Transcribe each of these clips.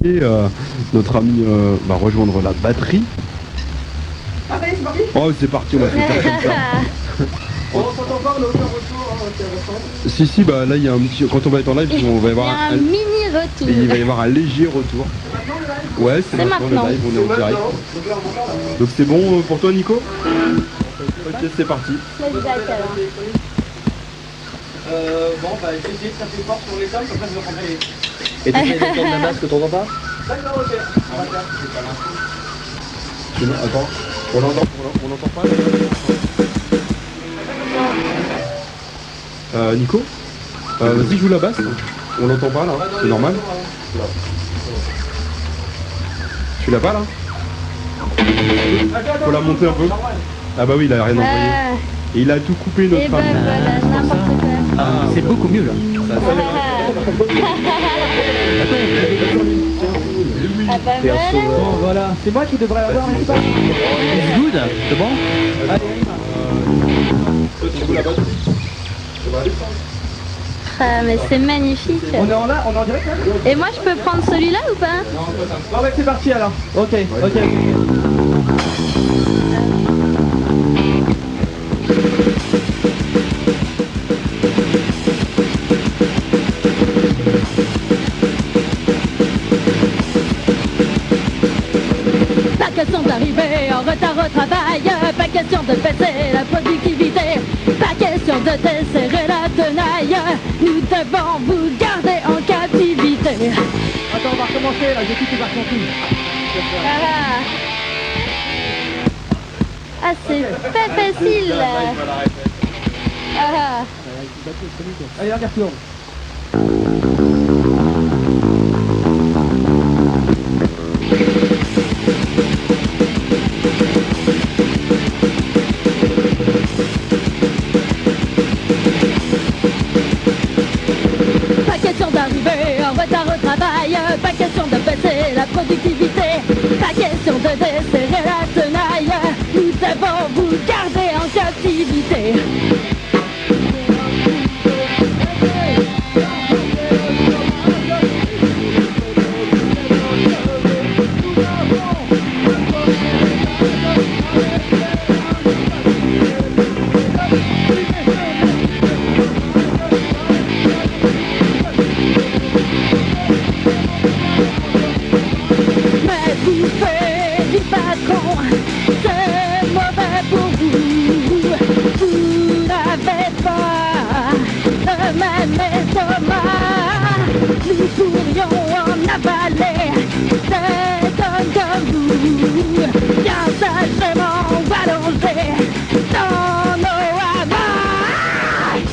Et notre ami va rejoindre la batterie. Ah, ça y est, c'est parti. Oh, c'est parti, on va faire comme ça. On s'entend pas, on a aucun retour, hein, intéressant. Si, bah là, il y a un petit. Quand on va être en live, on va y Il y avoir a un mini retour. et il va y avoir un léger retour. Maintenant, le live. Ouais, c'est C'est maintenant maintenant. le live, on est en direct. Donc là, on va faire Donc c'est bon pour toi, Nico? Ok, c'est parti. Let's back, alors. Bon, bah, j'ai essayé de taper fort sur les tomes, comme ça, je vais prendre les. Et t'essayes d'entendre la masque, t'entends pas? D'accord, ok. On va faire. Sinon, attends, on entend pas Nico, vas-y, joue la basse. On l'entend pas là, c'est normal. Tu l'as pas là? Faut la monter un peu. Ah bah oui, il a rien envoyé. Et il a tout coupé Et notre ben ami. voilà, n'importe quoi. Ah, c'est beaucoup mieux là. Ah bah voilà. Bon, voilà. C'est moi qui devrais l'avoir, mais c'est pas. It's good, c'est bon? Toi, tu joues la basse? Ça va aller ça? Ah, mais c'est magnifique. On est en là, on est en direct là? Et moi, je peux prendre celui-là ou pas? Bon, bah, c'est parti alors. Ok, ok. Pas question d'arriver en retard au travail, pas question de baisser la productivité, pas question de desserrer la tenaille, nous devons vous garder en captivité. Attends, on va recommencer là, j'ai tout qui va recommencer. Ah, c'est pas facile. Ah. Allez, on y retourne. Pas question d'arriver en retard au travail, pas question de baisser la productivité, pas question de desserrer la tenaille, nous devons vous garder en captivité. Mais bouffer du patron, c'est mauvais pour vous. Vous n'avez pas le même estomac. Nous pourrions en avaler des tonnes comme vous. Bien sagement balancés dans nos hamacs.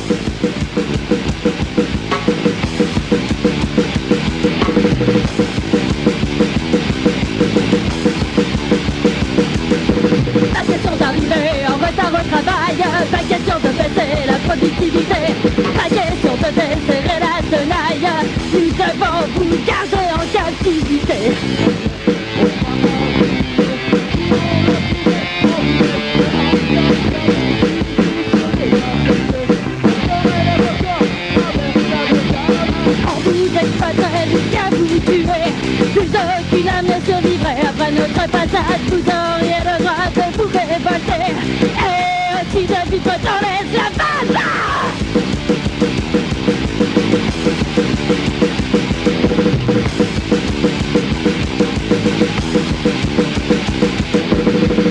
Pas question d'arriver en retard au travail, pas question de baisser la productivité, pas question de desserrer la tenaille, nous devons vous garder en captivité. On vous exploiterait jusqu'à vous tuer, plus aucune âme ne survivrait après notre passage, vous auriez le droit de vous révolter, et aussi de vivre dans l'esclavage.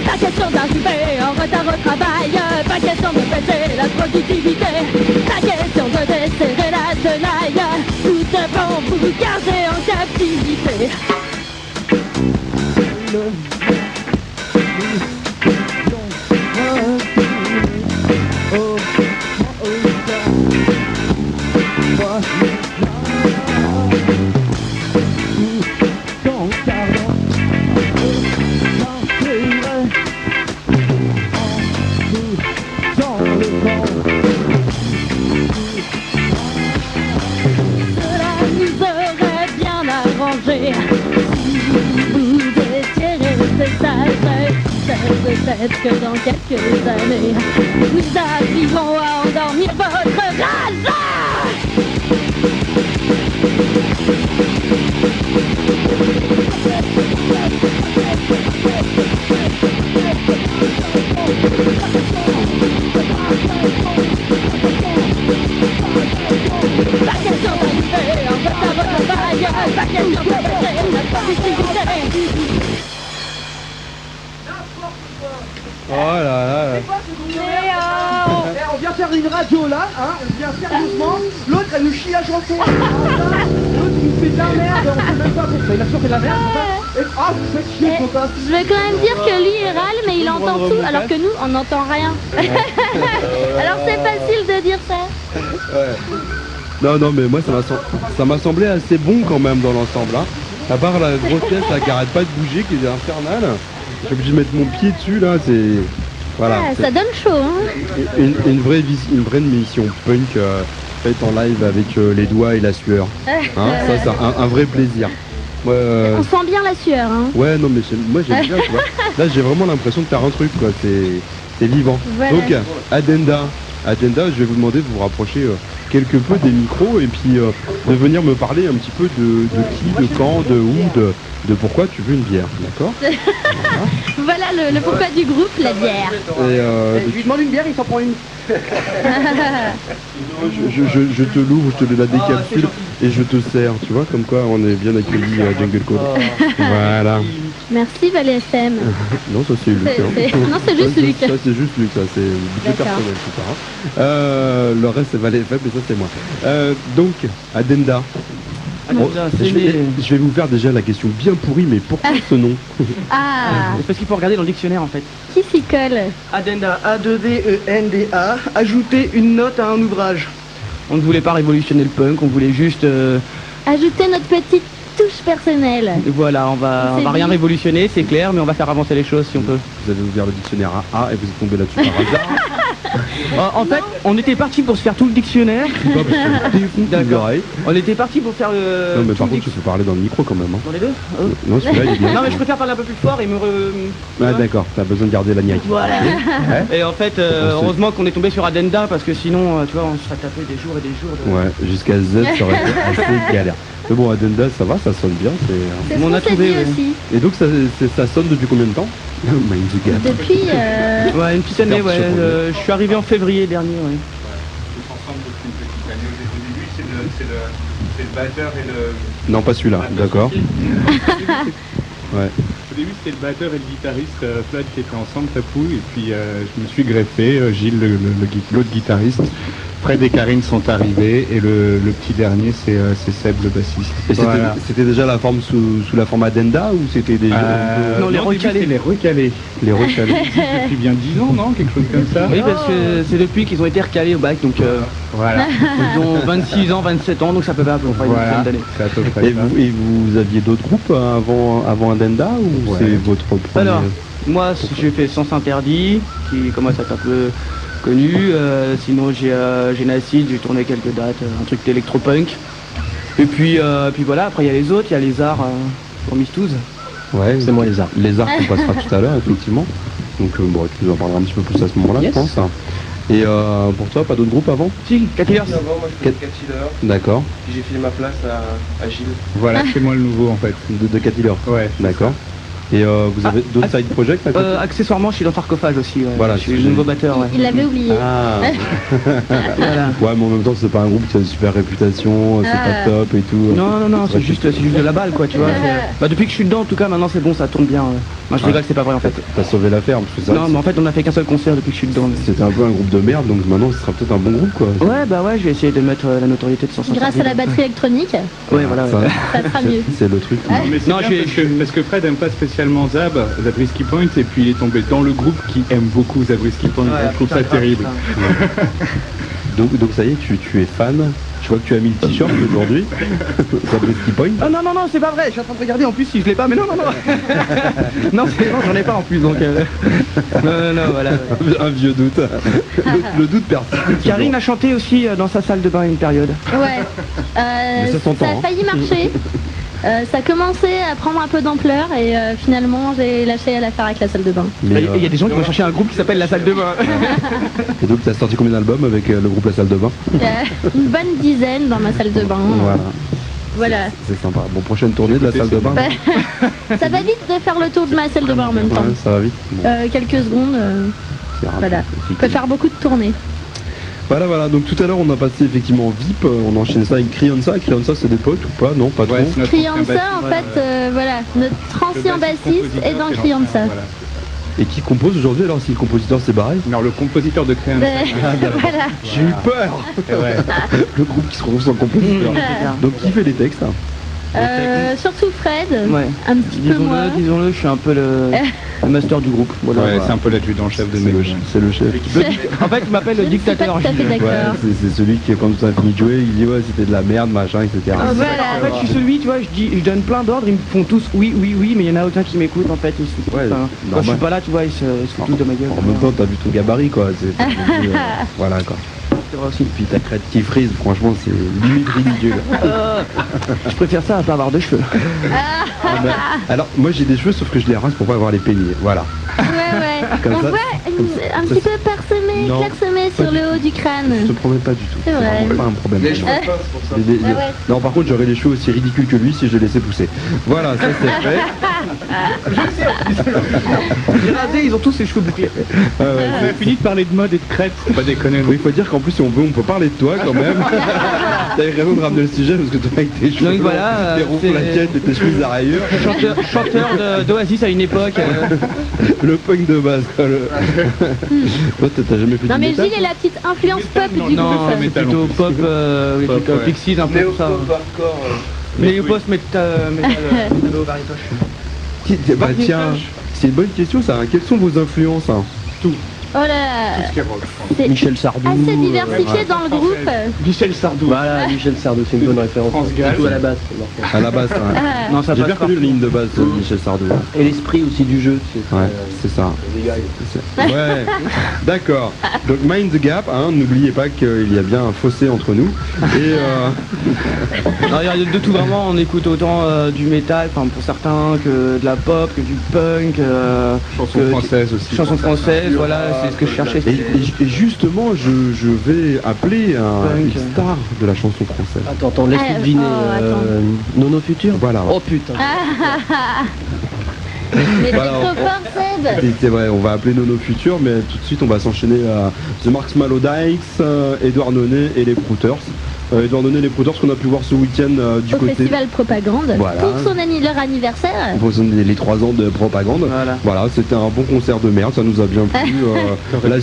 Pas question d'arriver en retard au travail, pas question de baisser la productivité, pas question de desserrer la tenaille, nous devons vous garder en captivité. Cela nous aurait bien arrangé si vous étiez resté sage. Peut-être que dans quelques années, nous arriverons à endormir votre rage. Oh là là. On vient faire une radio là, hein, on vient sérieusement. L'autre elle nous chie la chanson. L'autre il nous fait de la merde, on sait même pas pourquoi. Il a toujours fait de la merde. Ah, vous faites chier, copain. Je veux quand même dire que lui il râle mais il entend tout alors que nous on n'entend rien. Alors c'est facile de dire ça. Ouais. Non, mais moi ça m'a semblé assez bon quand même dans l'ensemble. Hein. À part la grosse pièce là, qui arrête pas de bouger, qui est infernale. J'ai obligé de mettre mon pied dessus là, c'est... Voilà. Ah, ça donne chaud hein. Une vraie mission punk faite en live avec les doigts et la sueur. Hein, ça c'est un vrai plaisir. On sent bien la sueur hein. Ouais, non mais moi j'aime bien, tu vois. Là j'ai vraiment l'impression de faire un truc quoi, c'est vivant. Voilà. Donc Addenda, je vais vous demander de vous rapprocher quelque peu des micros et puis de venir me parler un petit peu de qui, de quand, de où, de pourquoi tu veux une bière, d'accord? Voilà le pourquoi du groupe, la bière. Et, Je lui demande une bière, il s'en prend une. je te l'ouvre, je te la décapsule et je te sers, tu vois, comme quoi on est bien accueillis à Jungle Code. Voilà. Merci Valet FM. Non, ça c'est Luc. Hein. Non, c'est juste Luc. Ça c'est juste Luc, ça c'est budget D'accord. personnel tout ça. Hein. Le reste c'est Valet FM et ça c'est moi. Donc, Addenda. Bon, je vais vous faire déjà la question bien pourrie, mais pourquoi ce nom? Ah, C'est parce qu'il faut regarder dans le dictionnaire en fait. qui s'y colle? Addenda, A-2-D-E-N-D-A, ajouter une note à un ouvrage. On ne voulait pas révolutionner le punk, on voulait juste... Ajouter notre petite touche personnelle. Voilà, on va C'est rien dit. révolutionner, c'est clair, mais on va faire avancer les choses si on peut. Vous avez ouvert le dictionnaire à A et vous êtes tombé là-dessus par hasard. En fait, on était parti pour se faire tout le dictionnaire. C'est pas parce que t'es D'accord. On était parti pour faire le... Non mais par tout le contre tu peux parler dans le micro quand même. Hein. Dans les deux Non celui-là il est bien. Non mais je préfère parler un peu plus fort et me... Ah d'accord, t'as besoin de garder la niaque. Voilà. Ouais. Et en fait, heureusement qu'on est tombé sur Addenda parce que sinon, tu vois, on se serait tapé des jours et des jours de... Ouais, jusqu'à Z ça aurait été assez galère. Mais bon Addenda ça va, ça sonne bien. C'est ce On qu'on a s'est trouvé, dit ouais. aussi. Et donc ça sonne depuis combien de temps? Mind the gap. Depuis... Ouais, une petite année, ouais. Je suis arrivé en février dernier, ouais. Ensemble depuis une petite année. Au début, c'est le batteur et le... Non pas celui-là, d'accord. Ouais. Au début, c'était le batteur et le guitariste Floyd qui étaient ensemble, Tapou, et puis je me suis greffé, Gilles, l'autre guitariste. Fred et Karine sont arrivés, et le petit dernier, c'est Seb, le bassiste. Et Voilà. c'était déjà la forme sous la forme Addenda ou c'était déjà Non, les au début, recalés. c'est les recalés. les rechalés? Depuis bien 10 ans, non? Quelque chose comme ça. Oui, parce que c'est depuis qu'ils ont été recalés au bac, donc Voilà. ils ont 26 ans, 27 ans, donc ça peut pas pour une Voilà. dizaine d'années. C'est à peu près Et ça. vous aviez d'autres groupes avant Addenda ou Ouais. c'est votre premier? Alors, moi j'ai fait Sens Interdit, qui commence à être un peu connu. Sinon j'ai Nacid, j'ai tourné quelques dates, un truc d'électropunk. Et puis voilà, après il y a les autres, il y a les arts pour Mistouz. Ouais, C'est moi les arts. Les arts qu'on passera tout à l'heure effectivement. Donc bon, tu nous en parleras un petit peu plus à ce moment-là, Yes. je pense. Et pour toi, pas d'autres groupes avant? Si, Cat Killers. Avant, moi je faisais Cat Killer, D'accord. puis j'ai filé ma place à Gilles. Voilà, c'est moi le nouveau, en fait. De Cat Killer. Ouais. D'accord. Et vous avez d'autres side projects à côté? Accessoirement, je suis dans Sarcophage aussi. Ouais. Voilà, je suis c'est- le nouveau batteur. Ouais. Il l'avait oublié. Ah. Voilà. Ouais, mais en même temps, c'est pas un groupe qui a une super réputation, c'est pas top et tout. Non, c'est juste de la balle quoi, tu vois. Depuis que je suis dedans, en tout cas, maintenant c'est bon, ça tourne bien. Moi je rigole, c'est pas vrai en fait. T'as sauvé l'affaire parce que ça, Non, mais en fait, on a fait qu'un seul concert depuis que je suis dedans. c'était un peu un groupe de merde, donc maintenant ce sera peut-être un bon groupe quoi. Ouais, bah ouais, je vais essayer de mettre la notoriété de Sens Grâce à Interdit. la batterie électronique, Ouais, voilà. Ça, Ouais. ça sera mieux. c'est le truc. Mais c'est Non, bien je vais- parce que Fred aime pas spécialement Zabriskie Point, et puis il est tombé dans le groupe qui aime beaucoup Zabriskie Point. Ouais, je trouve putain, ça terrible. putain. Donc ça y est, tu es fan. Je vois que tu as mis le t-shirt aujourd'hui. Zabriskie Point. Ah non, c'est pas vrai, je suis en train de regarder en plus si je l'ai pas, mais non. Non, c'est bon, j'en ai pas en plus donc. Non, voilà. Un vieux doute. Le doute persiste. Karine a chanté aussi dans sa salle de bain à une période. Ouais. Mais ça s'entend, a hein. failli marcher. Ça a commencé à prendre un peu d'ampleur et finalement j'ai lâché l'affaire avec la salle de bain. Mais, Il y a des gens qui vont chercher un groupe qui s'appelle la salle de bain. et donc t'as sorti combien d'albums avec le groupe La Salle de Bain? Une bonne dizaine dans ma salle de bain. Voilà. Voilà. C'est sympa. Bon, prochaine tournée de la salle de bain. Bah, ça va vite de faire le tour de ma salle de bain en même temps. Ouais, ça va vite. Bon, Quelques secondes. c'est rapide, Voilà. effectivement. On peut faire beaucoup de tournées. Voilà. Donc tout à l'heure, on a passé effectivement VIP. On enchaîne ça avec Crionsa. Crionsa, c'est des potes ou pas? Non, pas trop. Ouais, c'est notre Criança, ancien en bassiste, fait, voilà, notre ancien bassiste est dans Criança. Voilà. Et qui compose aujourd'hui? Alors, si le compositeur s'est barré? Alors le compositeur de Créança. Voilà. J'ai eu peur. Ouais. Le groupe qui se retrouve sans compositeur. Donc qui fait les textes, hein? Surtout Fred, Ouais. un petit peu moi. Disons-le, je suis un peu le master du groupe. Voilà. Ouais, c'est un peu l'adjudant-chef de C'est mes le, copains. c'est le chef. En fait, il m'appelle le Je ne suis pas dictateur. tout à fait Gilles. d'accord. Ouais, c'est celui qui, quand ça a fini de jouer, il dit ouais, c'était de la merde, machin, etc. Oh, voilà. En fait, je suis celui, tu vois, je donne plein d'ordres, ils me font tous oui, mais il y en a aucun qui m'écoute en fait. Ils se foutent Ouais, tous, hein. Quand je suis pas là, tu vois, ils se foutent tous de ma gueule. En même temps, t'as vu ton gabarit, quoi. Voilà, quoi. C'est vrai aussi. Et puis ta crête qui frise, franchement, c'est limite ridicule. Je préfère ça à pas avoir de cheveux. Ah ben, alors, moi j'ai des cheveux, sauf que je les rase pour pas avoir les peignés. Voilà. Ouais. Comme On ça- voit un petit peu parsemé, Non, clairsemé pas sur du le haut du crâne. Je te promets pas du tout. C'est vrai. vraiment pas un problème. Les cheveux pinces pour ça. Les- Ah ouais. Non, par contre, j'aurais les cheveux aussi ridicules que lui si je les laissais pousser. Voilà, ça c'est fait. J'ai rasé, ils ont tous les cheveux bouclés. Ouais, ouais, On a fini de parler de mode et de crête, faut pas déconner. oui, il faut dire qu'en plus, si on veut, on peut parler de toi quand même. T'avais raison de ramener le sujet parce que toi, avec tes cheveux, Donc voilà, tes roues c'est- plaquettes et tes chemises à rayures, Chanteur d'Oasis à une époque. le punk de base, quoi. Toi, t'as jamais fait Non du mais métal, Gilles est la petite influence pop du Non, groupe. c'est métal, plutôt en plus. pop, les Pop, trucs, ouais. Pixies, un peu Néo tout ça. pop hardcore. Mais post métal baritoche. Bah tiens, c'est une bonne question ça. Quelles sont vos influences, hein? Oh là, Tout ce qui est rock, je pense. c'est Michel Sardou. assez diversifié dans le groupe. Michel Sardou. Voilà, Michel Sardou, c'est une bonne référence. France Gall. Surtout à la basse. c'est marquant. À la base, hein. Ah, Non, ça J'ai passe bien pas. connu la ligne de base de Michel Sardou. Et l'esprit aussi du jeu, c'est Ouais, c'est ça. Ouais, d'accord. Donc Mind the Gap, hein, n'oubliez pas qu'il y a bien un fossé entre nous. Et Non, il y a de tout vraiment, on écoute autant du métal, enfin pour certains, que de la pop, que du punk, Chanson que- française aussi. chansons françaises, voilà, c'est ce que je cherchais. et justement, je vais appeler une Punk. star de la chanson française. Attends, laisse-le deviner. Nono Futur. Voilà. Oh putain. mais Voilà, c'est trop fort Seb. C'est vrai, on va appeler Nono Futur, mais tout de suite on va s'enchaîner à The Marks Malodikes, Edouard Nonnet et les Prouters. Edouard Nonnet et les Prouters qu'on a pu voir ce week-end du Au côté festival Propagande Voilà. pour leur anniversaire. pour les 3 ans de propagande. Voilà. C'était un bon concert de merde, ça nous a bien plu. La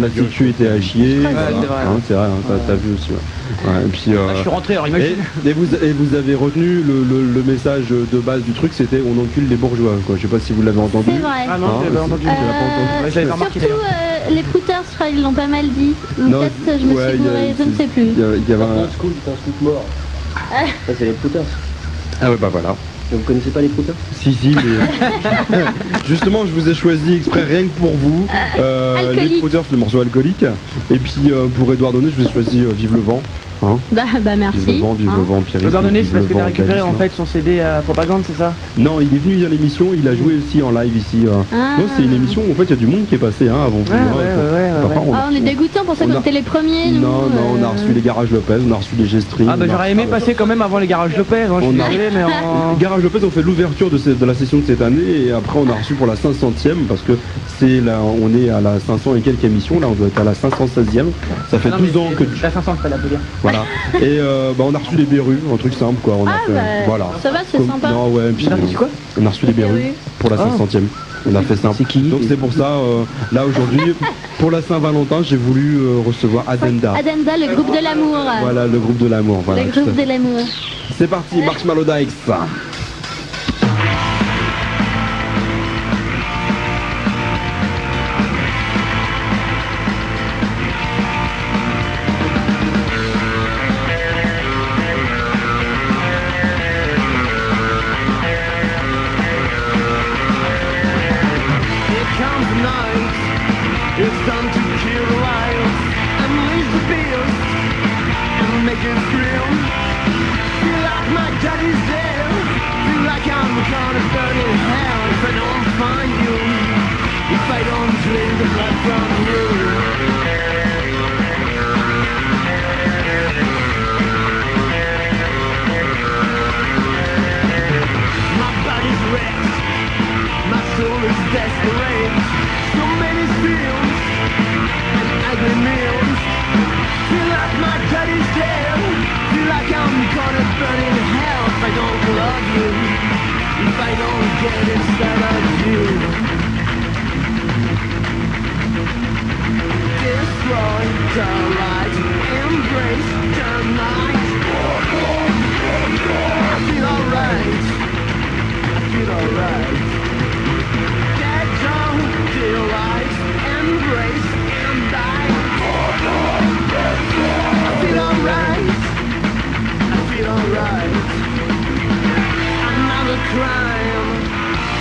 situ était à chier. Ouais, Voilà. c'est vrai. Hein, c'est vrai, hein, t'as vu aussi. Ouais. Et puis, Je suis rentré, alors imagine. et vous avez retenu le message de base du truc, c'était on encule les bourgeois. Quoi. Je sais pas si vous l'avez entendu. C'est vrai. Ah non, Ah, j'avais c'est- entendu. tu l'as pas entendu. Ouais, j'avais pas remarqué Surtout d'ailleurs. les Prouters, je crois ils l'ont pas mal dit. Ou Non, peut-être je me ouais, suis il y a- gourée, je ne sais plus. Il y avait un... Un scoop, c'est un scoop mort. Ça, c'est les Prouters. Ah ouais, bah voilà. Vous connaissez pas les Prouters? Si, mais... Justement, je vous ai choisi exprès rien que pour vous. Alcoolique. Les Prouters, le morceau alcoolique. Et puis pour Edouard Donnet, je vous ai choisi Vive le vent. Hein, Bah merci. vive le hein. vent, Pierre. Edouard Donnet, c'est parce que t'as récupéré en fait son CD à Propagande, c'est ça? Non, il est venu hier à l'émission, il a joué aussi en live ici. Ah. Non, c'est une émission où en fait il y a du monde qui est passé avant vous. Ouais. Ah, on est dégoûtants pour ça on qu'on a- était les premiers. nous, Non, on a reçu les Garages Lopez, on a reçu les G-String. Ah bah j'aurais aimé passer quand même avant les garages Lopez, hein, je suis On a- désolé, mais en... Garage Lopez ont fait l'ouverture de la session de cette année et après on a reçu pour la 500e parce que c'est là, on est à la 500 et quelques émissions, là on doit être à la 516e. Ça fait Ah non, 12 ans que La 500, c'est pas la dire. voilà. Et on a reçu les Berus, un truc simple quoi. On a Ah, fait, bah, voilà. ça va, c'est sympa. Non ouais, puis, T'as reçu quoi? on a reçu les Berus Berus. pour la 500e. On a fait simple. C'est qui? Donc c'est pour ça, là aujourd'hui, pour la Saint-Valentin, j'ai voulu recevoir Adenda. Adenda, le groupe de l'amour. Voilà, le groupe de l'amour. Voilà, Le tout à groupe fait. de l'amour. C'est parti, Marks Malodikes. Here comes the night, it's time to kill the lights, unleash the beast, and make it scream. Feel like my daddy's dead, don't get inside of you. Destroy the light, embrace the night. I feel alright, I feel alright. Get down, delight, embrace and die. I feel alright, I feel alright. Another crime,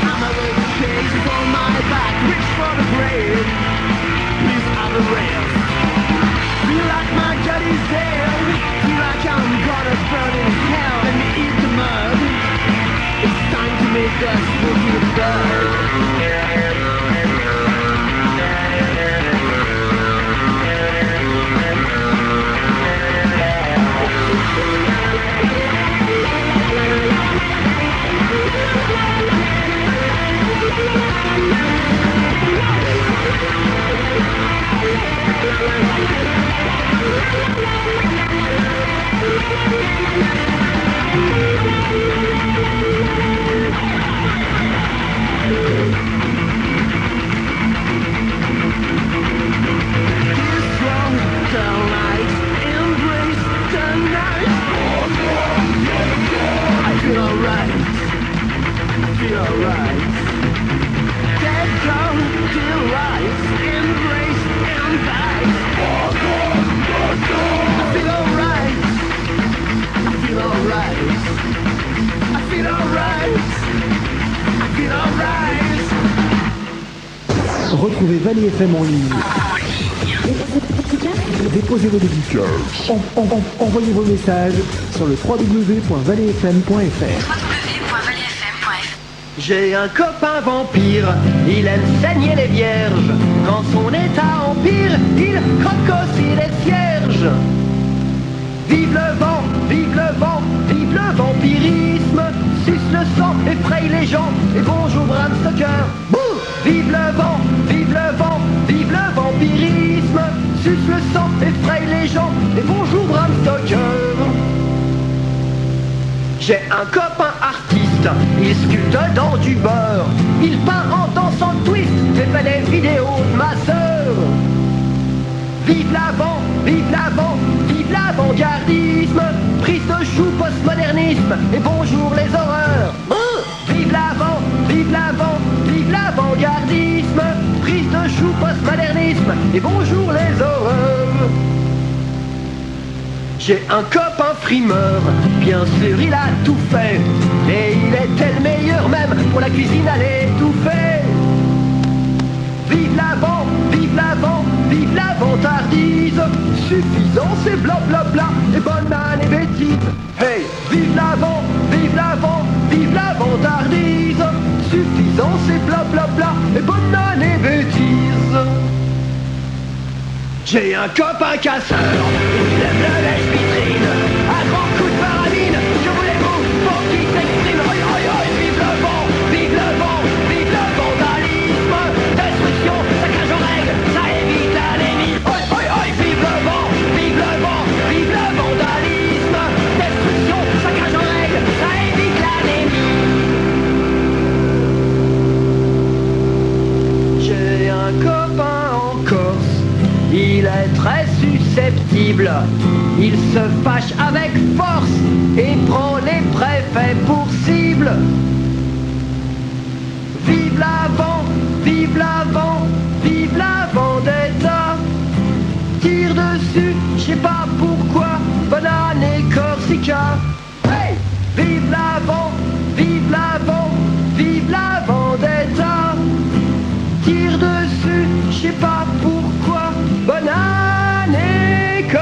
another case for my back, reach for the grave. Please have a rest. Feel like my gut is dead. Feel like I'm gonna burn in hell. Let me eat the mud. It's time to make that spooky bird. Retrouvez Valley FM en ligne. Déposez vos dédicaces. Envoyez vos messages sur le www.valleyfm.fr. J'ai un copain vampire, il aime saigner les vierges. Quand son état empire, il croque aussi les cierges. Vive le vent, vive le vent, vive le vampirisme. Suce le sang, effraie les gens, et bonjour Bram Stoker. Bouh. Vive le vent, vive le vent, vive le vampirisme. Suce le sang, effraie les gens, et bonjour Bram Stoker. J'ai un copain artiste, il sculpte dans du beurre. Il peint en dansant le twist, j'ai fait des vidéos de ma sœur. Vive l'avant, vive l'avant, vive l'avant-gardisme. Prise de chou, postmodernisme, et bonjour les horreurs. Vive l'avant, vive l'avant, vive l'avant-gardisme. Prise de chou, postmodernisme, et bonjour les horreurs. J'ai un copain frimeur, bien sûr il a tout fait. Et il était le meilleur même pour la cuisine à l'étouffer. Vive l'avant, vive l'avant, vive l'avantardise. Suffisant c'est blablabla et bonne année bêtise. Hey, vive l'avant, vive l'avant, vive l'avantardise. Suffisant c'est blablabla et bonne année bêtise. J'ai un copain casseur, il aime le lèche-vitrine. Un grand coup de paramine, que voulez-vous pour qu'il s'exprime. Oi, oi, oi, vive le vent, vive le vent, vive le vandalisme. Destruction, ça cage en règle, ça évite l'anémie. Oi, oi, oi, vive le vent, vive le vent, vive le vandalisme. Destruction, ça cage en règle, ça évite l'anémie. J'ai un copain en Corse. Il est très susceptible, il se fâche avec force et prend les préfets pour cible. Vive l'avant, vive l'avant, vive la vendetta. Tire dessus, je sais pas pourquoi, banane et Corsica. Hey, vive l'avant, vive l'avant, vive la vendetta. Tire dessus, je sais pas pourquoi, banane et Corsico.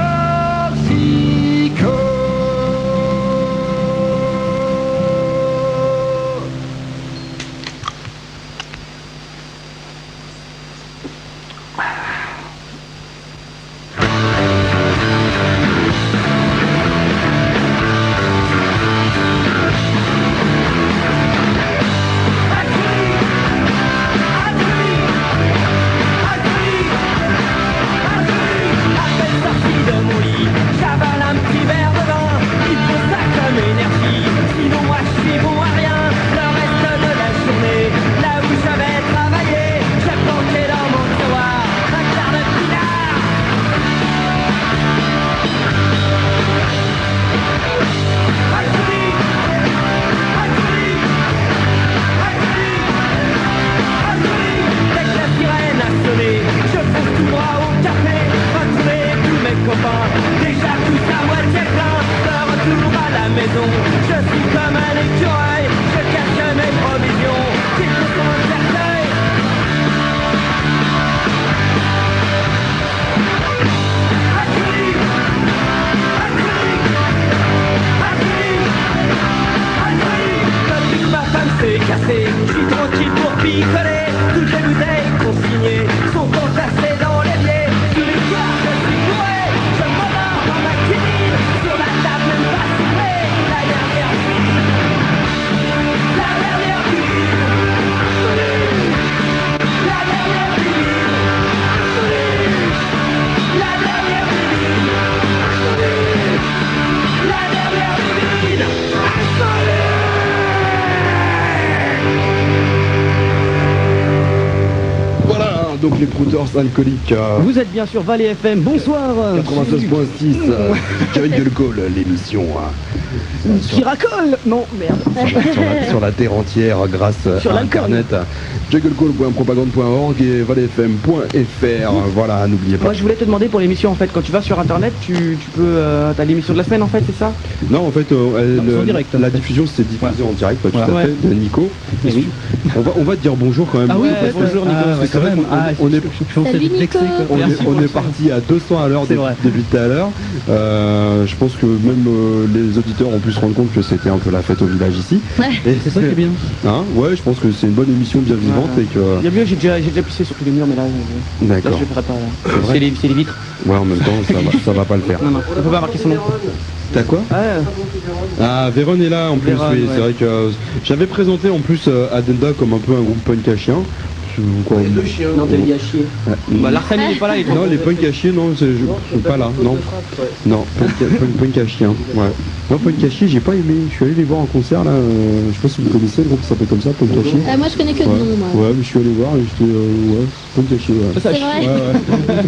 donc les prouteurs alcooliques. Vous êtes bien sur Valley FM, bonsoir. 96.6, Jungle Call, l'émission. Qui racole. Non, merde. Sur la terre entière grâce Sur à l'alcool. internet. junglecall.propagande.org et valleyfm.fr. Voilà, n'oubliez pas. Moi je voulais te demander pour l'émission en fait, quand tu vas sur internet, tu peux. T'as l'émission de la semaine en fait, c'est ça? Non, en fait, en direct, la diffusion c'est diffusé en direct, tout à Ouais. fait, de Nico. Et oui. On va te dire bonjour quand même. Ah oui, En fait, bonjour Nico. parce que c'est vrai qu'on- on est Salut Nico. on est parti à 200 à l'heure C'est vrai. depuis tout à l'heure. Je pense que même les auditeurs ont pu se rendre compte que c'était un peu la fête au village ici. Et C'est ça qui est bien. Hein, ouais, je pense que c'est une bonne émission bien vivante et que. Il y a mieux, j'ai déjà pissé sur tous les murs, mais là D'accord. je le ferai pas. Là. vrai C'est les vitres. Ouais, en même temps, ça va pas le faire. Non, on peut pas marquer son nom. T'as quoi? Ah, Véron est là en plus, Véron, oui, ouais. c'est vrai que j'avais présenté en plus Addenda comme un peu un groupe punk à chien. Quoi, Non, t'as dit à chier. Bah, Larsen il est pas là, il est non, les punk à chien, non, je suis pas là, non. Non, punk à chien, ouais. Moi, punk à chien, j'ai pas aimé. Je suis allé les voir en concert là. Je sais pas si vous connaissez le groupe qui s'appelle comme ça, punk à chien. Moi je connais que de Ouais. nom, moi. Ouais, mais je suis allé voir et j'étais ouais, punk à chien. Ouais. C'est ça. C'est vrai.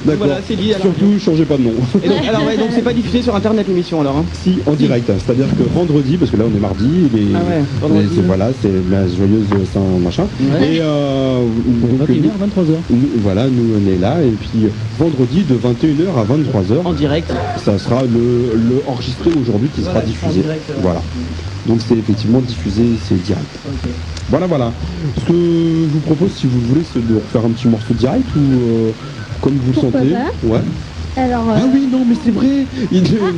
D'accord. Voilà, c'est dit. Alors. Surtout, changez pas de nom. Et donc, alors ouais, donc c'est pas diffusé sur internet l'émission alors. Hein. Si, en direct, c'est-à-dire que vendredi, parce que là on est mardi, Ah ouais, vendredi. voilà, c'est la joyeuse Saint machin. Ouais. Et donc, 21h, 23h. voilà, nous on est là, et puis vendredi de 21h à 23h, En direct. ça sera le enregistré aujourd'hui qui sera Voilà, diffusé. en direct, Voilà. Donc c'est effectivement diffusé, c'est direct. Ok. Voilà, voilà. Ce que je vous propose, si vous voulez, c'est de refaire un petit morceau direct ou comme vous le Pourquoi sentez. pas. Ouais. Alors, Ah oui, non, mais c'est vrai.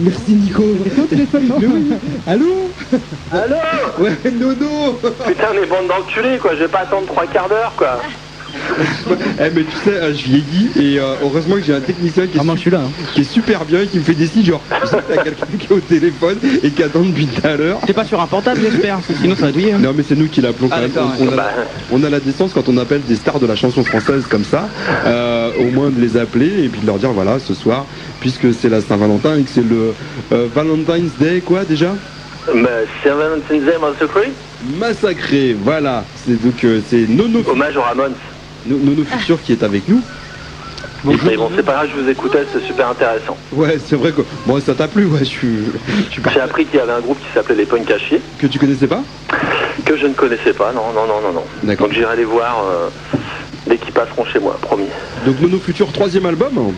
Merci Nico. Mais oui. Allô. Allô? Ouais, Nono. Putain, mais bande d'enculés, quoi, je vais pas attendre 3 quarts d'heure, quoi. Eh mais tu sais, je vieillis et heureusement que j'ai un technicien qui est, je suis là. Hein. qui est super bien et qui me fait des signes genre je sais que t'as quelqu'un qui est au téléphone et qui attend depuis tout à l'heure. T'es pas sur un portable j'espère, parce que sinon ça va douiller. Hein. Non mais c'est nous qui l'appelons quand Ah, même. d'accord, On a la décence quand on appelle des stars de la chanson française comme ça, au moins de les appeler et puis de leur dire voilà ce soir, puisque c'est la Saint-Valentin et que c'est le Valentine's Day quoi déjà. C'est un Valentine's Day Massacré. Massacré, voilà. C'est donc c'est Nono Hommage aux Ramones. Nono Futur qui est avec nous. Mais bon, c'est pas grave, je vous écoutais, c'est super intéressant. Ouais, c'est vrai que bon ça t'a plu, ouais, je suis J'ai appris qu'il y avait un groupe qui s'appelait les Punk à chier, que tu connaissais pas. que je ne connaissais pas, non. D'accord. Donc j'irai les voir dès qu'ils passeront chez moi, promis. Donc Nono Futur 3e album.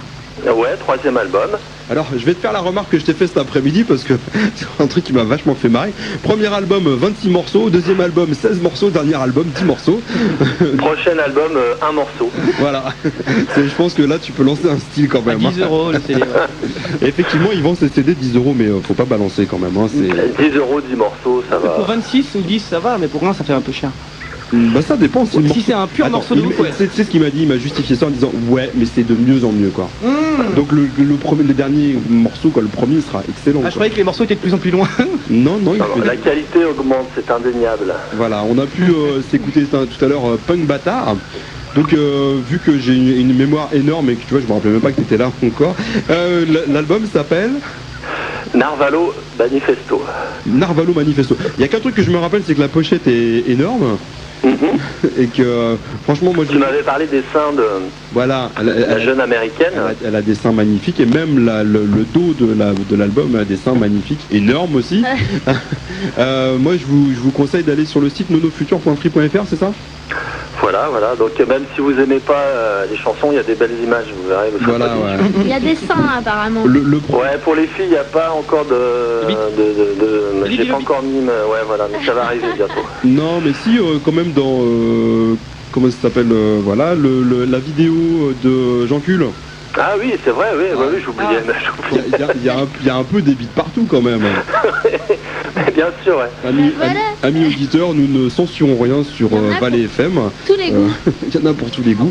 Ouais, 3e album. Alors je vais te faire la remarque que je t'ai fait cet après-midi parce que c'est un truc qui m'a vachement fait marrer. Premier album 26 morceaux, deuxième album 16 morceaux, dernier album 10 morceaux. Prochain album, 1 morceau. Voilà. Je pense que là tu peux lancer un style quand À même. 10 € le CD. Et effectivement ils vendent ces CD 10 €, mais faut pas balancer quand même. Hein, 10 €, 10 morceaux, ça Pour va. 26 ou 10 ça va, mais pour 1 ça fait un peu cher. bah ça dépend. Si, Si c'est un pur morceau de ouf, ouais. C'est ce qu'il m'a dit, il m'a justifié ça en disant ouais mais c'est de mieux en mieux quoi. Donc le dernier morceau quoi, le premier sera excellent. Ah, je quoi. croyais que les morceaux étaient de plus en plus loin. Non, il Non, fait la qualité augmente, c'est indéniable. Voilà, on a pu s'écouter tout à l'heure Punk Bâtard. Donc vu que j'ai une mémoire énorme et que tu vois je me rappelais même pas que tu étais là encore, l'album s'appelle Narvalo Manifesto. Narvalo Manifesto. Il y a qu'un truc que je me rappelle, c'est que la pochette est énorme et que franchement moi Tu m'avais parlé des seins de voilà, la jeune américaine. elle a des seins magnifiques et même le dos de l'album a des seins magnifiques, énormes aussi. Moi je vous conseille d'aller sur le site nonofutur.free.fr, c'est ça? Voilà, donc même si vous aimez pas les chansons, il y a des belles images, vous verrez. Vous serez Voilà, pas déçus. ouais. il y a des seins apparemment. Ouais, pour les filles, il n'y a pas encore j'ai pas encore mis, mais ouais, voilà, mais ça va arriver bientôt. Non, mais si, quand même dans comment ça s'appelle, voilà, la vidéo de Jean Cul. Ah oui, c'est vrai, oui, j'oubliais. Il y a un peu des bites partout quand même. Bien sûr, ouais. Amis auditeurs, nous ne censurons rien sur Valley FM. Tous les goûts. Il y en a pour tous les goûts.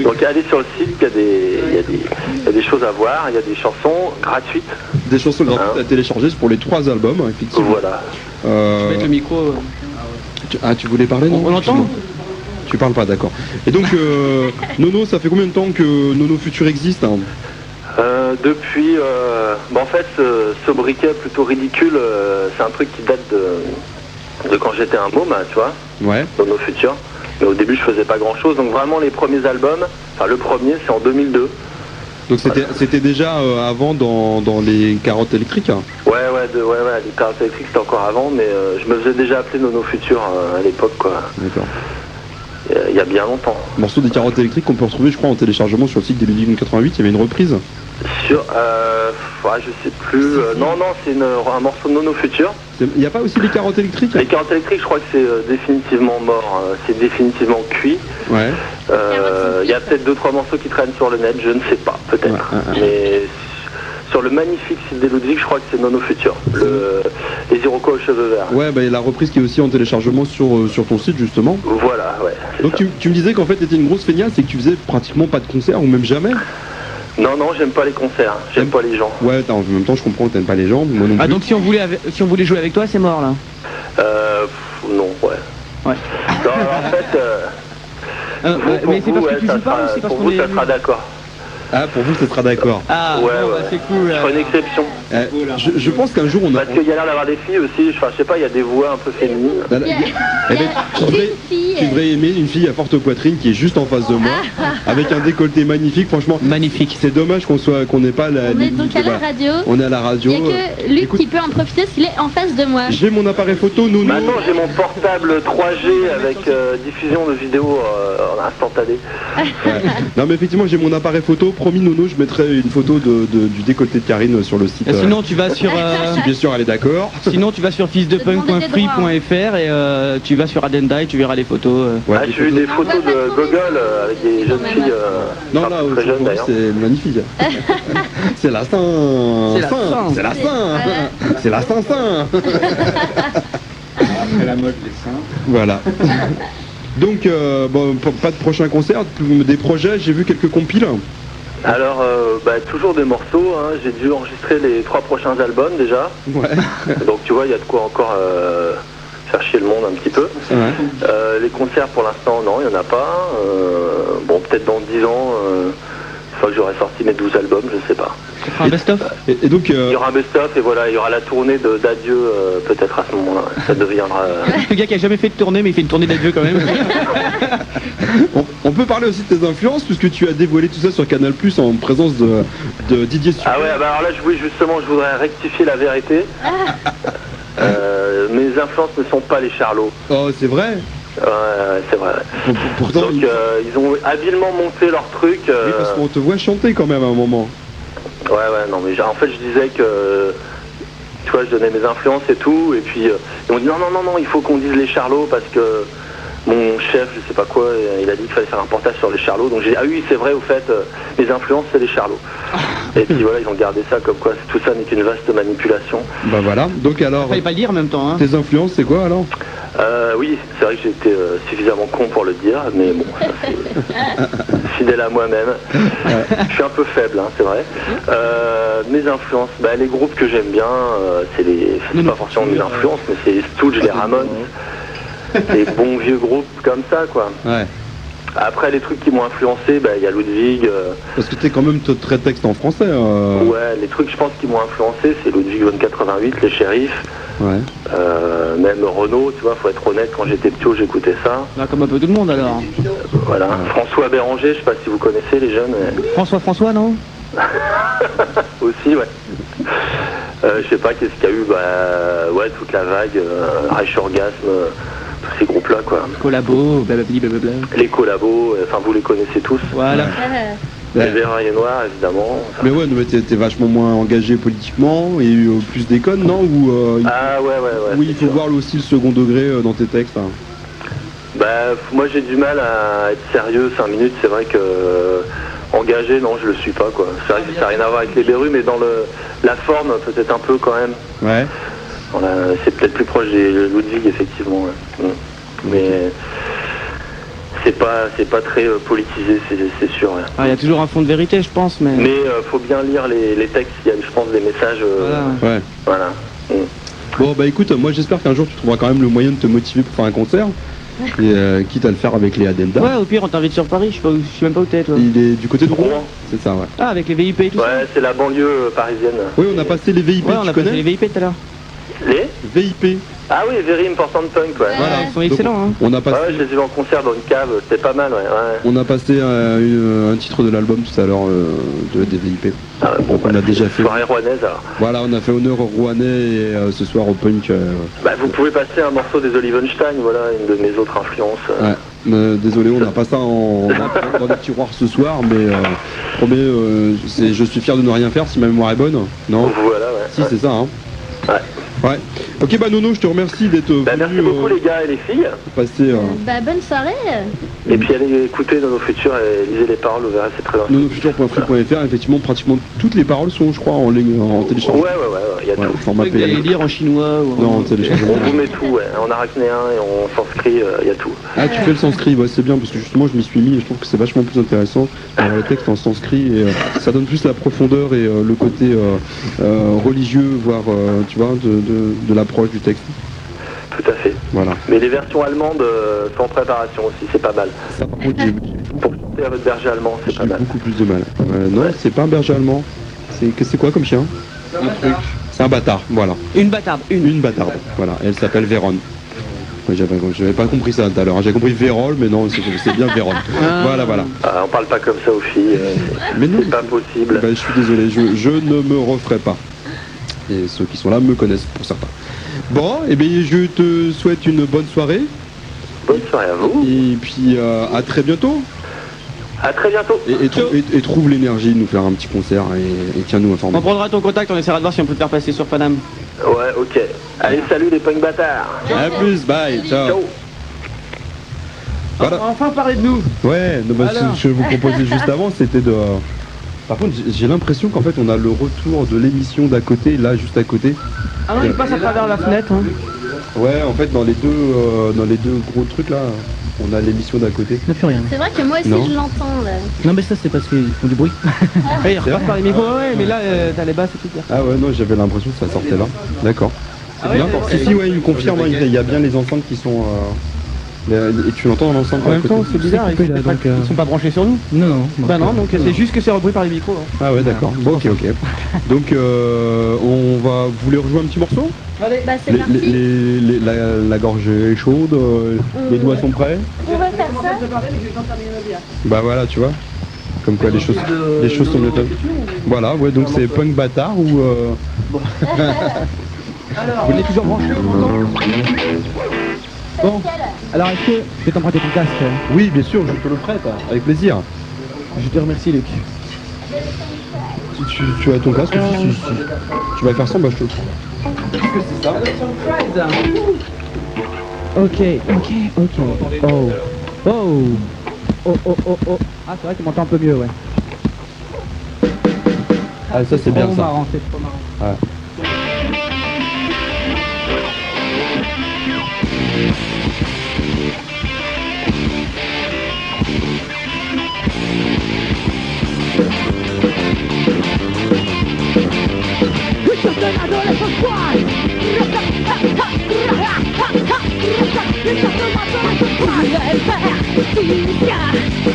Donc allez sur le site, il y a des choses à voir, il y a des chansons gratuites. Des chansons gratuites à télécharger pour les 3 albums, effectivement. Voilà. Je vais mettre le micro. Tu voulais parler, non? On entend? Tu parles pas, d'accord. Et donc, Nono, ça fait combien de temps que Nono Futur existe hein? Depuis, en fait, ce briquet plutôt ridicule, c'est un truc qui date de quand j'étais un môme, tu vois, Ouais. Nono Futur. Mais au début, je faisais pas grand-chose. Donc vraiment, les premiers albums, enfin le premier, c'est en 2002. Donc c'était déjà avant dans les carottes électriques. Ouais, les carottes électriques c'était encore avant, mais je me faisais déjà appeler Nono Futur à l'époque, quoi. D'accord. Il y a bien longtemps. Morceau des carottes électriques qu'on peut retrouver, je crois, en téléchargement sur le site des Ludwig 88. Il y avait une reprise. Sur, je sais plus. Non, c'est un morceau de Nono Futur. Il n'y a pas aussi les carottes électriques? Les carottes électriques, je crois que c'est définitivement mort. C'est définitivement cuit. Ouais. Il y a peut-être 2-3 morceaux qui traînent sur le net, je ne sais pas, peut-être. Mais sur le magnifique site des Ludwig, je crois que c'est Nono Futur. Les Iroquois aux cheveux verts. Ouais, bah, et la reprise qui est aussi en téléchargement sur ton site, justement. Voilà, ouais. Donc tu me disais qu'en fait, tu étais une grosse feignasse et que tu faisais pratiquement pas de concerts, ou même jamais? Non, j'aime pas les concerts, j'aime pas les gens. Ouais, en même temps, je comprends que t'aimes pas les gens, moi non plus. Ah, donc si on voulait jouer avec toi, c'est mort, là? Non, ouais. Ouais. Non, en fait... mais c'est parce que tu joues pas ou c'est parce qu'on est... Pour vous, ça sera d'accord. Ah, pour vous, ça sera d'accord. Ah, ouais, bon, ouais. Bah, c'est cool. Je ferai une exception. Je pense qu'un jour on a... Parce qu'il y a l'air d'avoir des filles aussi, enfin, je sais pas, il y a des voix un peu féminines. Tu devrais aimer une fille à forte poitrine qui est juste en face de moi, avec un décolleté magnifique, franchement. Magnifique. C'est dommage qu'on n'ait pas la... On est donc à la radio. On est à la radio. Il n'y a que Luc qui peut en profiter parce qu'il est en face de moi. J'ai mon appareil photo, Nono. Maintenant, j'ai mon portable 3G avec diffusion de vidéos en instantané. Non, mais effectivement, j'ai mon appareil photo. Promis, Nono, je mettrai une photo du décolleté de Karine sur le site. Sinon, tu vas sur... Si bien sûr, elle est d'accord. Sinon, tu vas sur fils-de-punk.free.fr et tu vas sur Adenda et tu verras les photos. Ouais, j'ai eu des photos de Gogol avec des jeunes filles. Non, là, très jeunes d'ailleurs. c'est magnifique. C'est la Saint. C'est la Saint. C'est la Saint. Après la mode, les seins. Voilà. Donc, bon, pas de prochain concert, des projets, j'ai vu quelques compiles. Alors, toujours des morceaux, hein. J'ai dû enregistrer les 3 prochains albums déjà. Ouais. Donc tu vois, il y a de quoi encore faire chier le monde un petit peu. Ouais. Les concerts pour l'instant, non, il n'y en a pas. Bon, peut-être dans 10 ans, une fois que j'aurai sorti mes 12 albums, je sais pas. Un best-of. Et donc, il y aura un best-of et voilà, il y aura la tournée d'adieu peut-être à ce moment-là. Ça deviendra... Le gars qui a jamais fait de tournée, mais il fait une tournée d'adieu quand même. on peut parler aussi de tes influences, puisque tu as dévoilé tout ça sur Canal+, en présence de Didier Super. Ah ouais, alors là, je voudrais rectifier la vérité. Mes influences ne sont pas les Charlots. Oh, c'est vrai? Ouais, c'est vrai. Pourtant, donc ils ont habilement monté leur truc. Oui, parce qu'on te voit chanter quand même à un moment. Ouais, non, mais en fait, je disais que, tu vois, je donnais mes influences et tout, et puis ils m'ont dit non, il faut qu'on dise les Charlots parce que mon chef, je sais pas quoi, il a dit qu'il fallait faire un reportage sur les Charlots, donc j'ai dit ah oui, c'est vrai, au fait, mes influences, c'est les Charlots. Et puis voilà, ils ont gardé ça comme quoi tout ça n'est qu'une vaste manipulation. Bah voilà, donc alors... Fallait pas le dire en même temps, hein. Tes influences, c'est quoi alors? Oui, c'est vrai que j'ai été suffisamment con pour le dire, mais bon, ça, c'est fidèle à moi-même. Je suis un peu faible, hein, c'est vrai. Mes influences, les groupes que j'aime bien, c'est pas forcément mes influences, mais c'est les Stooges, les Ramones, des bons vieux groupes comme ça, quoi. Ouais. Après, les trucs qui m'ont influencé, il y a Ludwig. Parce que t'es quand même très texte en français. Ouais, les trucs, je pense, qui m'ont influencé, c'est Ludwig 88, les Shérifs. Ouais. Même Renaud, tu vois, faut être honnête, quand j'étais petit, j'écoutais ça. Bah, comme un peu tout le monde alors. Voilà. François Béranger, je sais pas si vous connaissez les jeunes. Mais... François, non? Aussi, ouais. Je sais pas, qu'est-ce qu'il y a eu, ouais, toute la vague, Reich Orgasme, tous ces groupes-là, quoi. Collabos, blablabla. Les collabos, enfin, vous les connaissez tous. Voilà. Les Verts et Noirs, évidemment. Mais ouais, mais t'es vachement moins engagé politiquement et plus déconne, non? Ah ouais. Oui, il faut voir aussi le second degré dans tes textes. Hein. Moi j'ai du mal à être sérieux 5 minutes, c'est vrai que engagé, non, je le suis pas, quoi. C'est vrai que ça n'a rien à voir avec les Berus, mais dans la forme, peut-être un peu quand même. Ouais. Voilà, c'est peut-être plus proche des Ludwig, effectivement. Ouais. Mais... c'est pas très politisé, c'est sûr. Il y a toujours un fond de vérité, je pense, mais... Mais faut bien lire les textes, il y a, je pense, des messages... Ouais. Voilà. Bon, écoute, moi j'espère qu'un jour tu trouveras quand même le moyen de te motiver pour faire un concert. Et quitte à le faire avec les Adenda. Ouais, au pire, on t'invite sur Paris, je sais même pas où t'es, toi. Il est du côté de Rouen. C'est ça, ouais. Ah, avec les VIP et tout ça. Ouais, c'est la banlieue parisienne. Oui, on a passé les VIP, ouais, on a passé les VIP tout à l'heure. Les VIP. Ah oui, Very Important Punk, ouais. Voilà, ils sont excellents. Donc, on a passé, Ouais, je les ai vus en concert dans une cave, c'était pas mal, ouais. on a passé un titre de l'album tout à l'heure des VIP. Ah, bon, Donc on a déjà fait. Soirée rouennaise, alors. Voilà, on a fait honneur au Rouennais et ce soir au punk. Bah, vous pouvez passer un morceau des Olivenstein, voilà, une de mes autres influences. Ouais. Désolé, on n'a pas ça dans les tiroirs ce soir, mais je suis fier de ne rien faire si ma mémoire est bonne. Non. Voilà, ouais. Si, c'est ça, hein. Ouais. Ouais. Ok, bah Nono, je te remercie d'être venu. Merci beaucoup les gars et les filles. Passer. Bah, bonne soirée. Et puis allez écouter Nono Futur et lisez les paroles, vous verrez, c'est très intéressant. nonofutur.free.fr, effectivement, pratiquement toutes les paroles sont, je crois, en ligne, en téléchargement. Ouais, il y a tout. Format Vous pouvez payant. lire en chinois ou Non, en téléchargement. On vous met tout, ouais. En arachnéen et en sanskrit, il y a tout. Ah, tu fais le sanskrit, ouais, c'est bien, parce que justement, je m'y suis mis et je trouve que c'est vachement plus intéressant d'avoir les textes en sanskrit et ça donne plus la profondeur et le côté religieux, voire, tu vois, de l'approche du texte. Tout à fait. Voilà. Mais les versions allemandes sont en préparation aussi, c'est pas mal. Ça, par contre, j'ai Pour chanter à votre berger allemand, c'est pas mal. beaucoup plus de mal. Non, c'est pas un berger allemand. C'est quoi comme chien? C'est un bâtard, voilà. Une bâtarde. Une bâtarde, voilà. Elle s'appelle Véron. Ouais, j'avais pas compris ça tout à l'heure. J'ai compris Vérol, mais non, c'est bien Véron. Voilà. Ah, on parle pas comme ça aux filles, Mais non, c'est pas possible. je suis désolé, je ne me referai pas. Et ceux qui sont là me connaissent pour certains. Bon, et bien je te souhaite une bonne soirée. Bonne soirée à vous. Et puis à très bientôt. À très bientôt. Et trouve l'énergie de nous faire un petit concert et tiens-nous informés. On prendra ton contact, on essaiera de voir si on peut te faire passer sur Paname. Ouais, ok. Allez, salut les punk bâtards. A plus, bye, ciao. Voilà. Enfin parler de nous. Ouais, non, bah, ce que je vous proposais juste avant, c'était de... Par contre, j'ai l'impression qu'en fait, on a le retour de l'émission d'à côté, là, juste à côté. Ah non, il passe à travers la fenêtre. Hein. Ouais, en fait, dans les deux gros trucs, là, on a l'émission d'à côté. Il n'y a plus rien. C'est vrai que moi aussi Non. je l'entends là. Non, mais ça, c'est parce qu'ils font du bruit. Et il repart par les micros, ouais, mais là, t'as les basses et tout. Ah ouais, non, j'avais l'impression que ça sortait là. D'accord. C'est bien. Si, ouais, il me confirme, il y a bien les enceintes qui sont... Et tu l'entends dans l'enceinte En même à côté. temps, c'est bizarre, ils sont pas branchés sur nous. Non. Bah non, donc c'est juste que c'est repris par les micros. Hein. Ah ouais, d'accord. Bon, ok. Donc, on va... Vous voulez rejouer un petit morceau? Allez, bah c'est parti. La gorge est chaude, les doigts sont prêts. On va faire ça. Bah voilà, tu vois. Comme quoi les choses sont bien faites. Voilà, ouais, donc c'est punk bâtard ou... Alors, vous l'avez toujours branché Bon, alors est-ce que je vais t'emprunter ton casque? Oui, bien sûr, je te le prête, avec plaisir. Je te remercie, Luc. Si tu as ton casque, si. Tu vas faire ça, bah je te le prends. Qu'est-ce que c'est ça? Ok. Oh. Ah, c'est vrai que tu m'entends un peu mieux, ouais. Ah, ça c'est bien ça. Marrant, c'est trop marrant. Ouais.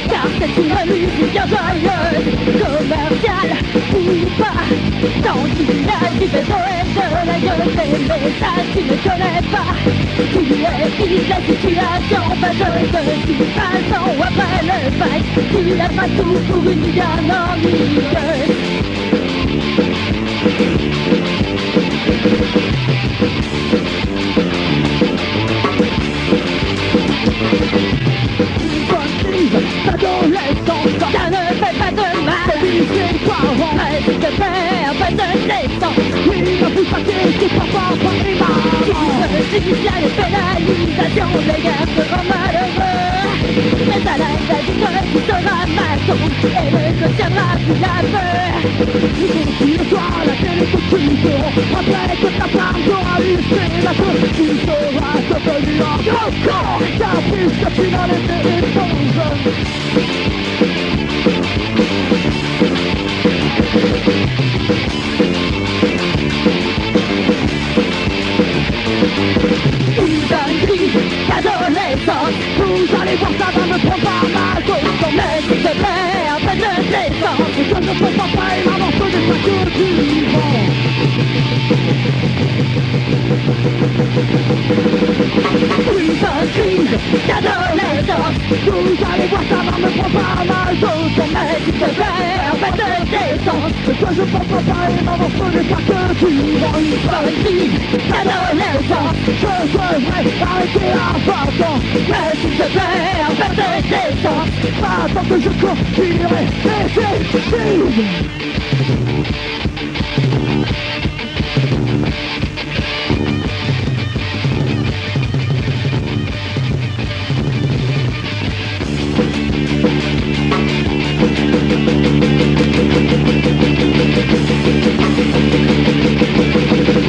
Car c'est une musique bien joyeuse, commerciale ou pas. Tant qu'il a du besoin de la gueule, mais ça tu ne connais pas. Tu es fils de la situation, fâcheuse, tu passes en après le fight. Tu n'as pas tout pour une bien ennuyeuse. Adolescence, ça ne fait pas de mal. C'est quoi, on reste de faire, pas de naissance. Il n'a plus pas qui papa, pas les marrants. Si il y a les pénalisations, les gars seront malheureux. Mais à l'aide d'adulte, tu seras maçon et ne te tiendra plus la peur. Le soir, la télé te tueront. Après que ta femme t'aura usé la chose, tu seras devenu un gros con. Car puisque tu n'as laissé une chose. Une dinguerie d'adolescence. Vous allez voir, ça va me prendre par ma gauche. Mais s'il te plaît, un peu de décence. Je ne comprends pas et maman peut de sa culture. Une bonne crise d'adolescence. Vous allez voir, ça va me prendre pas mal d'autres. Mais s'il te plaît, arrête de descendre. Toi je pense pas et maman ce n'est pas que tu. Dans une bonne crise d'adolescence, je devrais arrêter avant temps. Mais s'il te plaît, arrête de descendre. Pas tant que je continuerai, mais c'est fini.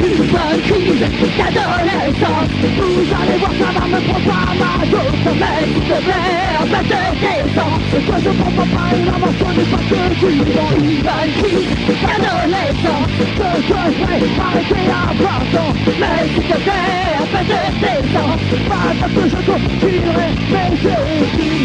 Une bonne crise d'adolescence. Vous allez voir, ça va me prendre pas mal d'autres. Mais s'il te plaît, arrête de descendre. Et toi je prends pas et la main ce n'est pas que tu. Dans une bonne crise d'adolescence, je devrais arrêter avant temps. Mais s'il te plaît, arrête de descendre. Pas parce que je continuerai, mais c'est fini.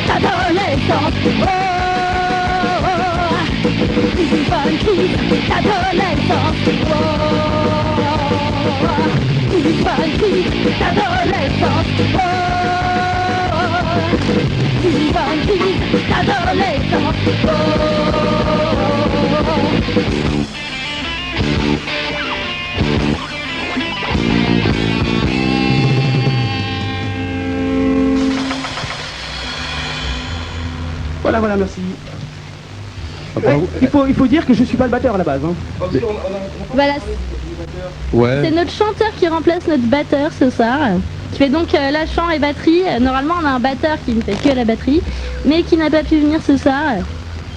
D'adolescence, oh, oh, une bonne crise d'adolescence, oh, une bonne crise d'adolescence, oh, une bonne crise d'adolescence, oh. Voilà, merci. Après, Il faut dire que je suis pas le batteur à la base. Hein. Voilà, ouais. c'est notre chanteur qui remplace notre batteur ce soir, qui fait donc la chant et batterie. Normalement on a un batteur qui ne fait que la batterie, mais qui n'a pas pu venir ce soir.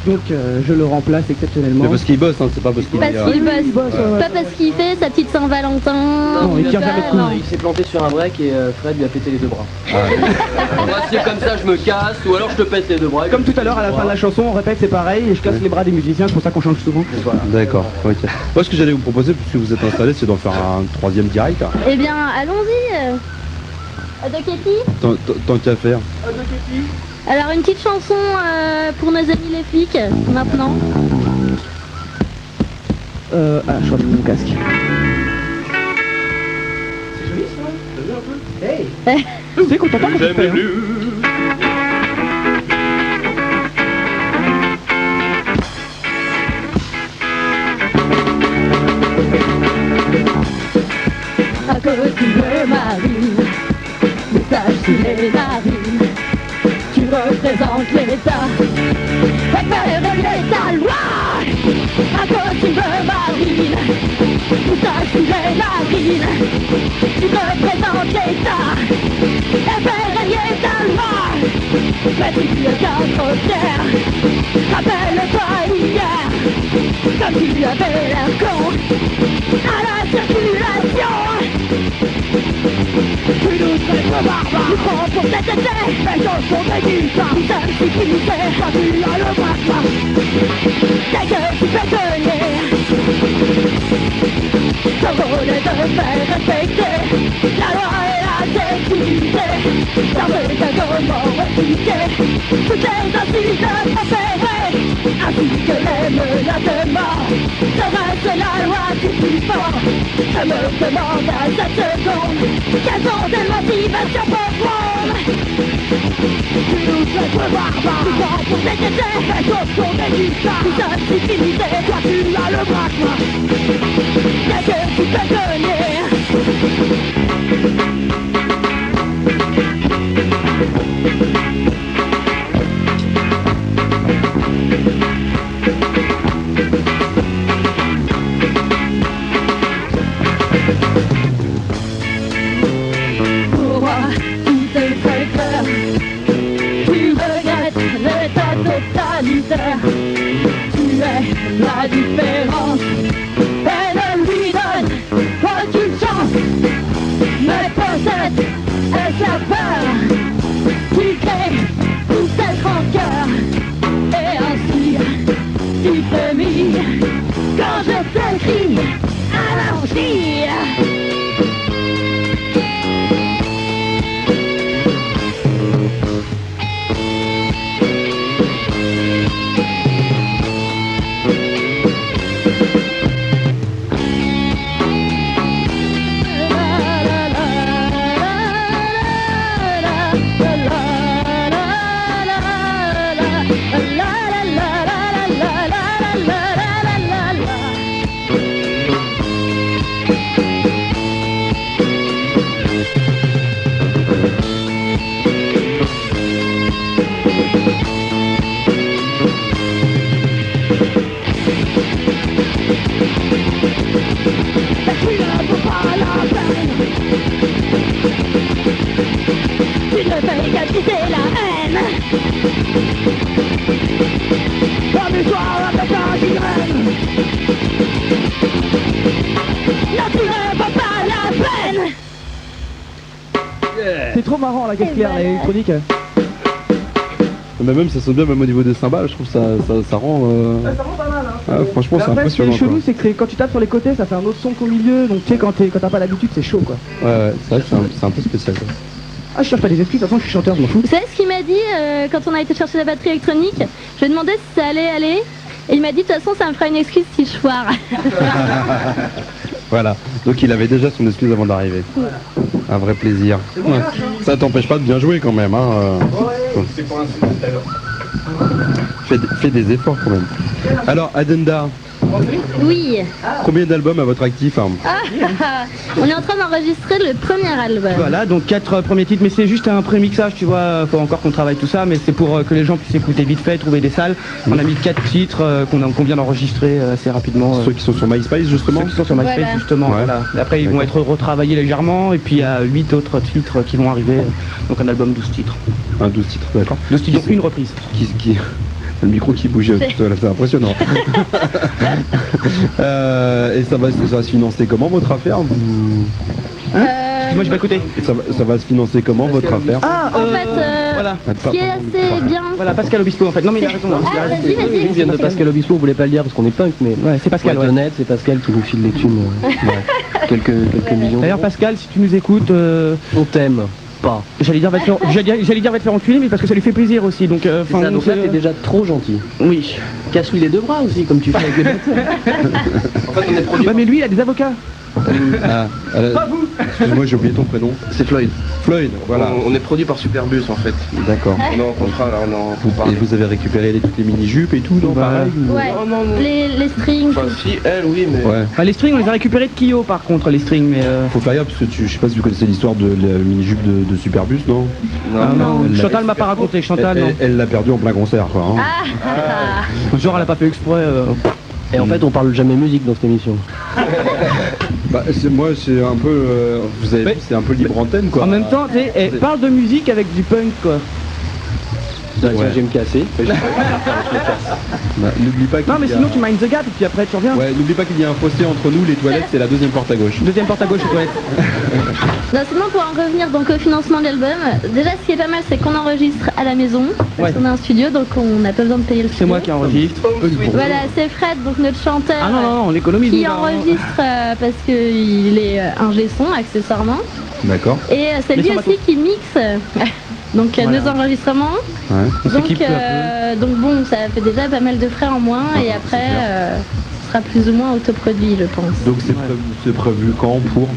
Donc je le remplace exceptionnellement. Mais parce qu'il bosse, hein, c'est pas parce qu'il Parce qu'il bosse, ouais. pas parce qu'il fait sa petite Saint-Valentin. Non, il tire jamais de coup. Non. Il s'est planté sur un break et Fred lui a pété les deux bras. Ah, Moi, si c'est comme ça, je me casse ou alors je te pète les deux bras. Comme tout à l'heure à la fin de la chanson, on répète c'est pareil et je casse les bras des musiciens, c'est pour ça qu'on change souvent. Voilà. d'accord, ok. Moi ce que j'allais vous proposer, puisque vous êtes installé, c'est d'en faire un troisième direct. Eh bien, allons-y. Adoketi. Tant qu'à faire. Alors une petite chanson pour nos amis les flics, maintenant. Je change mon casque. Tu sais qu'on t'entend quand tu le fais, hein. À côté de Marine, moustache sur les narines, tu représentes l'État, et faire l'État loi. À côté de Marine, moustache sur les narines, tu représentes l'État, et faire l'État loi. Mais tu es qu'un trop fier, rappelle-toi hier, comme tu avais l'air con à la circulation. Tu nous traites de barbares, nous prends pour cet été, les gens sont des guitares, nous sommes civilisés, quand tu as le braquement, dès que tu fais tenir, ton rôle est de faire respecter la loi et la sécurité, ça veut dire comment expliquer toutes les insultes proférées, ainsi que les menaces de mort, serait-ce la loi du plus fort? Je me demande à cette seconde, quelles sont tes motivations profondes? Tu nous traites de barbares, nous prends pour des essais, les autres sont des guitares, nous sommes civilisés, toi tu as le braquement, dès que tu fais venir. Pour moi, tout est très clair. Tu regrettes l'état totalitaire. Tu es la différence et le La douleur vaut pas la peine. C'est trop marrant la caisse claire, l'électronique. Mais même ça sonne bien, même au niveau des cymbales, je trouve ça rend. Ça rend pas mal, hein. Franchement, Mais c'est après, impressionnant. Ce qui est chelou, Quoi. c'est que quand tu tapes sur les côtés, ça fait un autre son qu'au milieu. Donc tu sais, quand t'as pas l'habitude, c'est chaud quoi. Ouais, c'est vrai que c'est un peu spécial. Quoi. Ah, je cherche pas des excuses, de toute façon, je suis chanteur, je m'en fous. Vous savez ce qu'il m'a dit quand on a été chercher la batterie électronique? Je lui ai demandé si ça allait aller. Et il m'a dit de toute façon ça me fera une excuse si je foire. Voilà, donc il avait déjà son excuse avant d'arriver. Un vrai plaisir. Ouais. Ça t'empêche pas de bien jouer quand même. Hein. C'est pour un tout à l'heure. Fais des efforts quand même. Alors Adenda, Oui. combien d'albums à votre actif hein On est en train d'enregistrer le premier album. Voilà, donc 4 premiers titres, mais c'est juste un pré-mixage, tu vois, faut encore qu'on travaille tout ça, mais c'est pour que les gens puissent écouter vite fait, trouver des salles. On a mis 4 titres qu'on vient d'enregistrer assez rapidement. Ceux qui sont sur MySpace justement. Ceux qui sont sur MySpace Voilà. justement, Ouais. voilà. Et après ils vont être retravaillés légèrement, et puis il y a 8 autres titres qui vont arriver, donc un album 12 titres. Un 12 titres, d'accord. 12 titres, donc une reprise. Qui... Le micro qui bouge, c'est impressionnant. Et ça va se financer comment votre affaire Moi j'ai pas écouté. ça va se financer comment votre affaire Ah, En fait, voilà. ce qui est assez bien. Voilà, Pascal Obispo en fait. Non mais il a raison. hein. Il a Ah, raison. vas-y. Nous, vient de Pascal Obispo, on voulait pas le dire parce qu'on est punk, mais Ouais, c'est Pascal, pour être ouais. honnête, c'est Pascal qui nous file les thunes. Quelques millions. D'ailleurs Pascal, si tu nous écoutes, On t'aime pas. j'allais dire va te faire enculer, mais parce que ça lui fait plaisir aussi. Donc, C'est ça, donc là, t'es déjà trop gentil. Oui. Casse-lui les deux bras aussi, comme tu fais avec les batteurs. En fait, on est produit. Ouais, mais lui il a des avocats. Excuse-moi, j'ai oublié ton prénom. C'est Floyd. Floyd, voilà. On est produit par Superbus en fait. D'accord. On est en contrat là, on est en Et parler. vous avez récupéré toutes les mini-jupes et tout, non pareil ou- Ouais. Non. Les strings. Enfin, si, elle, oui, mais. Ouais. Enfin, les strings on les a récupérés de Kyo par contre, les strings, mais Faut faire gaffe parce que je sais pas si vous connaissez l'histoire de la mini-jupe de Superbus, non ah, non. Elle Chantal l'a- m'a pas raconté, Chantal non. Elle l'a perdu en plein concert, quoi. Hein. Genre elle a pas fait exprès. Et en fait, on parle jamais musique dans cette émission. Bah, moi, c'est un peu. Vous avez vu, c'est un peu libre antenne, quoi. En même temps, tu sais, elle parle de musique avec du punk quoi. Ouais. Je vais me casser. Bah, n'oublie pas qu'il Non mais y a- sinon tu minds the gap et puis après tu reviens. Ouais, n'oublie pas qu'il y a un fossé entre nous, les toilettes, c'est la deuxième porte à gauche. Deuxième porte à gauche aux toilettes. Non, sinon pour en revenir donc au financement de l'album, déjà ce qui est pas mal c'est qu'on enregistre à la maison, parce qu'on a un studio donc on n'a pas besoin de payer le C'est studio. moi qui enregistre. Voilà, c'est Fred, donc notre chanteur, Ah non, on économise. qui nous, là. enregistre parce qu'il est ingé son accessoirement. D'accord. Et c'est Mais lui sans aussi qui mixe donc Voilà. nos enregistrements. Ouais. On Donc, s'équipe peu à donc bon, ça fait déjà pas mal de frais en moins et après ce sera plus ou moins autoproduit je pense. Donc c'est prévu quand pour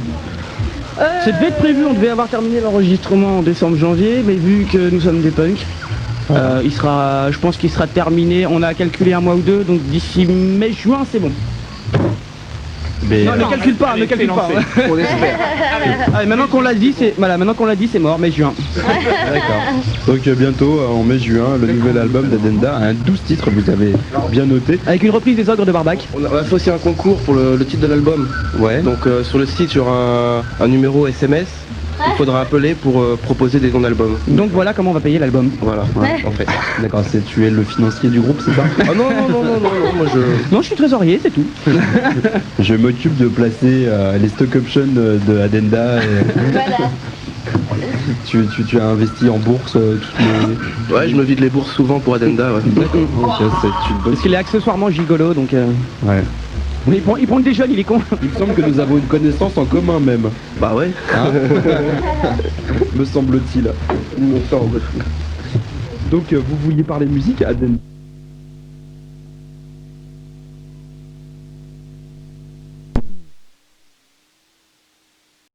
Ça devait être prévu, on devait avoir terminé l'enregistrement en décembre-janvier, mais vu que nous sommes des punks, je pense qu'il sera terminé, on a calculé un mois ou deux, donc d'ici mai-juin c'est bon. Mais, Non, ne calcule pas, ne calcule pas. On espère. Ah, et maintenant qu'on l'a dit, c'est mort, mai-juin. D'accord. Donc bientôt, en mai-juin, le nouvel album d'Adenda, un 12 titres, vous avez bien noté. Avec une reprise des Ogres de Barbac. On a fait aussi un concours pour le titre de l'album. Ouais. Donc sur le site, il y aura un numéro SMS. Il faudra appeler pour proposer des noms d'albums. Donc voilà comment on va payer l'album. Voilà, en fait. D'accord, tu es le financier du groupe, c'est ça Ah non, moi je. Non, je suis trésorier, c'est tout. Je m'occupe de placer les stock options de Adenda. Et Voilà. tu as investi en bourse toutes les... Ouais, je me vide les bourses souvent pour Adenda, ouais. D'accord, ok, c'est une bonne... Parce qu'il est accessoirement gigolo, donc... Ouais. Mais il prend des jeunes, il est con. Il me semble que nous avons une connaissance en commun même. Bah ouais. Hein me semble-t-il. Donc vous vouliez parler musique, Adenda